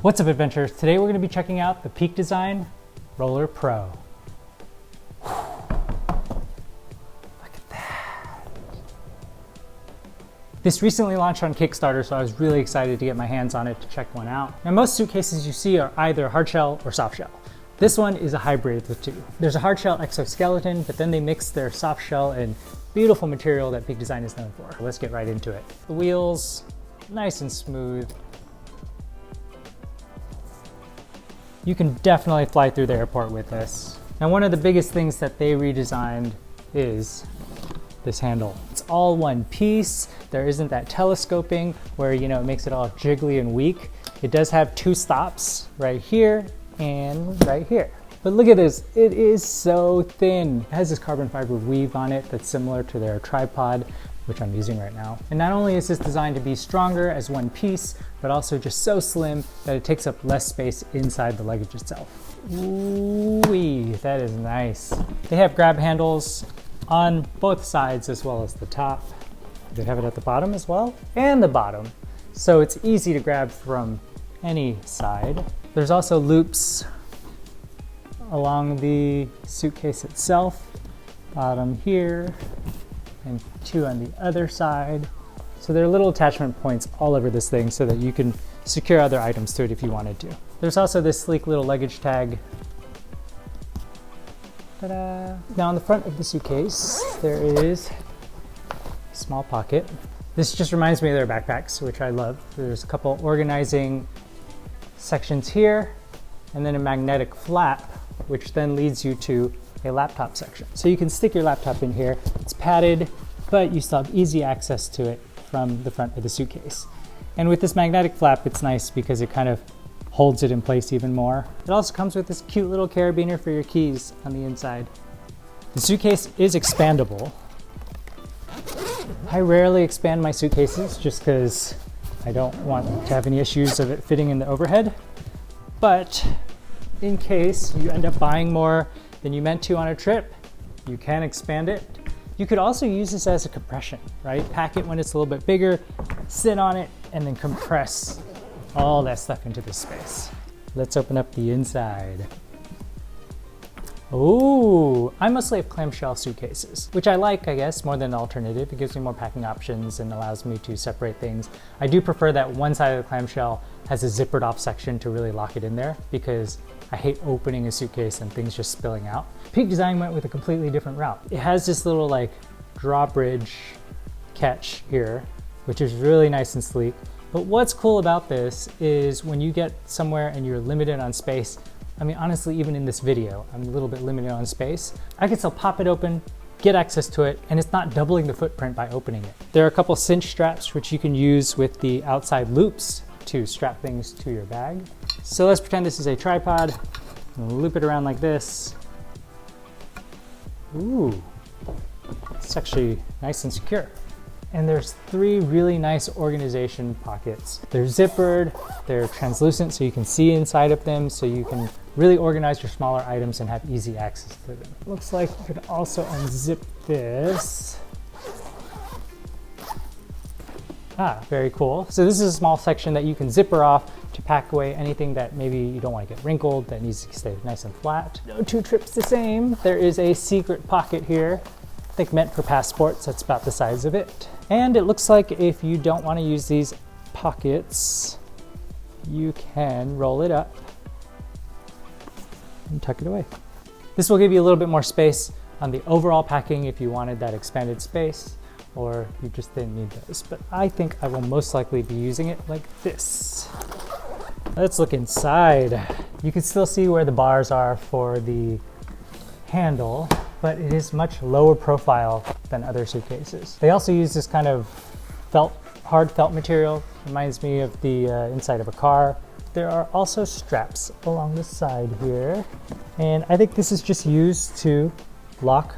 What's up, adventurers? Today we're going to be checking out the Peak Design Roller Pro. Look at that. This recently launched on Kickstarter, so I was really excited to get my hands on it to check one out. Now, most suitcases you see are either hard shell or soft shell. This one is a hybrid of the two. There's a hard shell exoskeleton, but then they mix their soft shell and beautiful material that Peak Design is known for. Let's get right into it. The wheels, nice and smooth. You can definitely fly through the airport with this. Now, one of the biggest things that they redesigned is this handle. It's all one piece. There isn't that telescoping where, it makes it all jiggly and weak. It does have two stops right here and right here. But look at this, it is so thin. It has this carbon fiber weave on it that's similar to their tripod, which I'm using right now. And not only is this designed to be stronger as one piece, but also just so slim that it takes up less space inside the luggage itself. Ooh-wee, that is nice. They have grab handles on both sides as well as the top. They have it at the bottom as well, and the bottom. So it's easy to grab from any side. There's also loops along the suitcase itself, bottom here, and two on the other side. So there are little attachment points all over this thing so that you can secure other items to it if you wanted to. There's also this sleek little luggage tag. Ta-da! Now on the front of the suitcase, there is a small pocket. This just reminds me of their backpacks, which I love. There's a couple organizing sections here, and then a magnetic flap, which then leads you to a laptop section. So you can stick your laptop in here. It's padded, but you still have easy access to it from the front of the suitcase. And with this magnetic flap, it's nice because it kind of holds it in place even more. It also comes with this cute little carabiner for your keys on the inside. The suitcase is expandable. I rarely expand my suitcases just because I don't want to have any issues of it fitting in the overhead. But in case you end up buying more than you meant to on a trip, you can expand it. You could also use this as a compression, right? Pack it when it's a little bit bigger, sit on it, and then compress all that stuff into this space. Let's open up the inside. Ooh, I mostly have clamshell suitcases, which I like, I guess, more than an alternative. It gives me more packing options and allows me to separate things. I do prefer that one side of the clamshell has a zippered off section to really lock it in there because I hate opening a suitcase and things just spilling out. Peak Design went with a completely different route. It has this little drawbridge catch here, which is really nice and sleek. But what's cool about this is when you get somewhere and you're limited on space, I mean, honestly, even in this video, I'm a little bit limited on space. I can still pop it open, get access to it, and it's not doubling the footprint by opening it. There are a couple cinch straps which you can use with the outside loops to strap things to your bag. So let's pretend this is a tripod. I'm gonna loop it around like this. Ooh, it's actually nice and secure. And there's three really nice organization pockets. They're zippered, they're translucent so you can see inside of them, so you can really organize your smaller items and have easy access to them. Looks like you can also unzip this. Ah, very cool. So this is a small section that you can zipper off to pack away anything that maybe you don't want to get wrinkled, that needs to stay nice and flat. No two trips the same. There is a secret pocket here, I think meant for passports. That's about the size of it. And it looks like if you don't want to use these pockets, you can roll it up and tuck it away. This will give you a little bit more space on the overall packing if you wanted that expanded space, or you just didn't need those. But I think I will most likely be using it like this. Let's look inside. You can still see where the bars are for the handle, but it is much lower profile than other suitcases. They also use this kind of hard felt material. Reminds me of the inside of a car. There are also straps along the side here. And I think this is just used to lock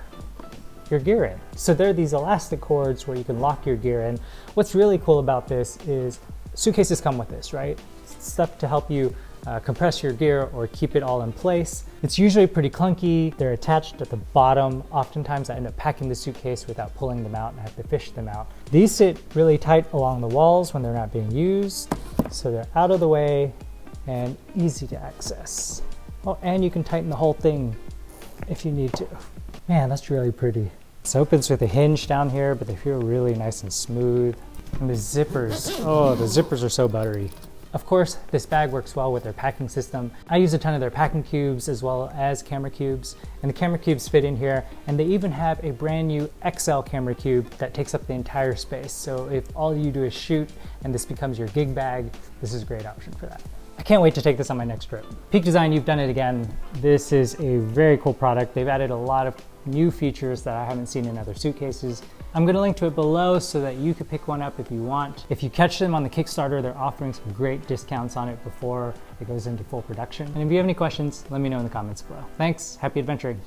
your gear in. So there are these elastic cords where you can lock your gear in. What's really cool about this is suitcases come with this, right? Stuff to help you compress your gear or keep it all in place. It's usually pretty clunky. They're attached at the bottom. Oftentimes I end up packing the suitcase without pulling them out and I have to fish them out. These sit really tight along the walls when they're not being used, so they're out of the way and easy to access. Oh, and you can tighten the whole thing if you need to. Man, that's really pretty. This opens with a hinge down here, but they feel really nice and smooth. And the zippers, oh, the zippers are so buttery. Of course, this bag works well with their packing system. I use a ton of their packing cubes as well as camera cubes, and the camera cubes fit in here, and they even have a brand new XL camera cube that takes up the entire space. So if all you do is shoot and this becomes your gig bag, this is a great option for that. I can't wait to take this on my next trip. Peak Design, you've done it again. This is a very cool product. They've added a lot of new features that I haven't seen in other suitcases. I'm gonna link to it below so that you could pick one up if you want. If you catch them on the Kickstarter, they're offering some great discounts on it before it goes into full production. And if you have any questions, let me know in the comments below. Thanks, happy adventuring.